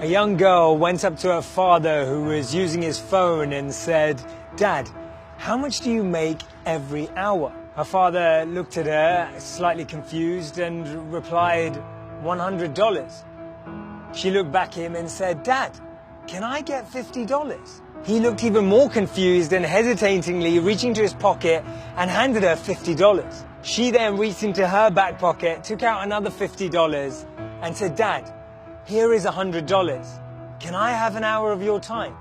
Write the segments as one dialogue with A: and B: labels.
A: A young girl went up to her father who was using his phone and said, "Dad, how much do you make every hour?" Her father looked at her, slightly confused, and replied, $100. She looked back at him and said, "Dad, can I get $50? He looked even more confused and hesitatingly reaching to his pocket and handed her $50. She then reached into her back pocket, took out another $50 and said, "Dad, here is $100. Can I have an hour of your time?"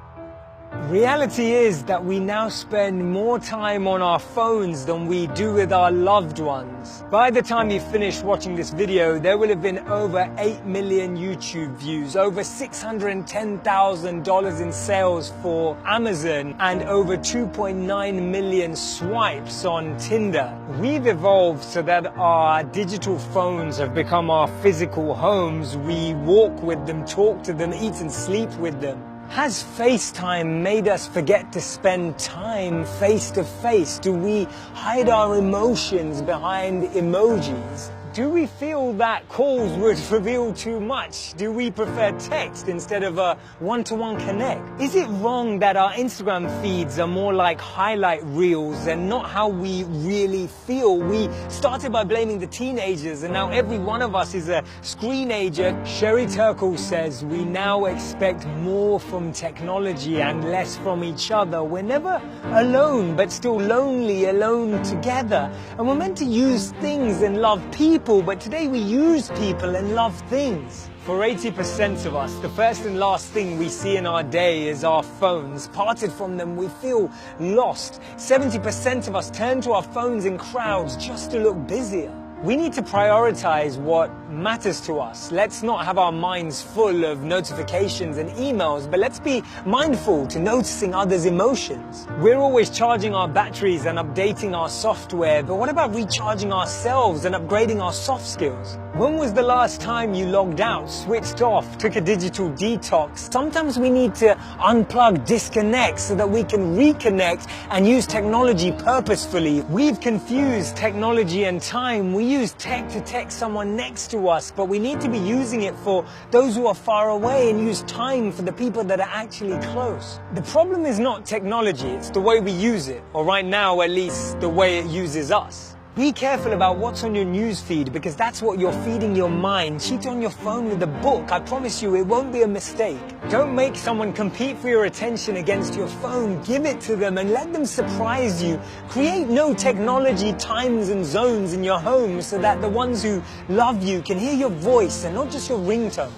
A: Reality is that we now spend more time on our phones than we do with our loved ones. By the time you finish watching this video, there will have been over 8 million YouTube views, over $610,000 in sales for Amazon, and over 2.9 million swipes on Tinder. We've evolved so that our digital phones have become our physical homes. We walk with them, talk to them, eat and sleep with them. Has FaceTime made us forget to spend time face to face? Do we hide our emotions behind emojis? Do we feel that calls would reveal too much? Do we prefer text instead of a one-to-one connect? Is it wrong that our Instagram feeds are more like highlight reels and not how we really feel? We started by blaming the teenagers and now every one of us is a screenager. Sherry Turkle says we now expect more from technology and less from each other. We're never alone, but still lonely, alone together. And we're meant to use things and love people, but today we use people and love things. For 80% of us, the first and last thing we see in our day is our phones. Parted from them, we feel lost. 70% of us turn to our phones in crowds just to look busier. We need to prioritize what matters to us. Let's not have our minds full of notifications and emails, but let's be mindful to noticing others' emotions. We're always charging our batteries and updating our software, but what about recharging ourselves and upgrading our soft skills? When was the last time you logged out, switched off, took a digital detox? Sometimes we need to unplug, disconnect so that we can reconnect and use technology purposefully. We've confused technology and time. We use tech to text someone next to us, but we need to be using it for those who are far away and use time for the people that are actually close. The problem is not technology, it's the way we use it, or right now at least the way it uses us. Be careful about what's on your news feed because that's what you're feeding your mind. Cheat on your phone with a book. I promise you it won't be a mistake. Don't make someone compete for your attention against your phone. Give it to them and let them surprise you. Create no technology times and zones in your home so that the ones who love you can hear your voice and not just your ringtone.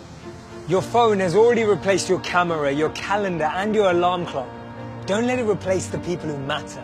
A: Your phone has already replaced your camera, your calendar and your alarm clock. Don't let it replace the people who matter.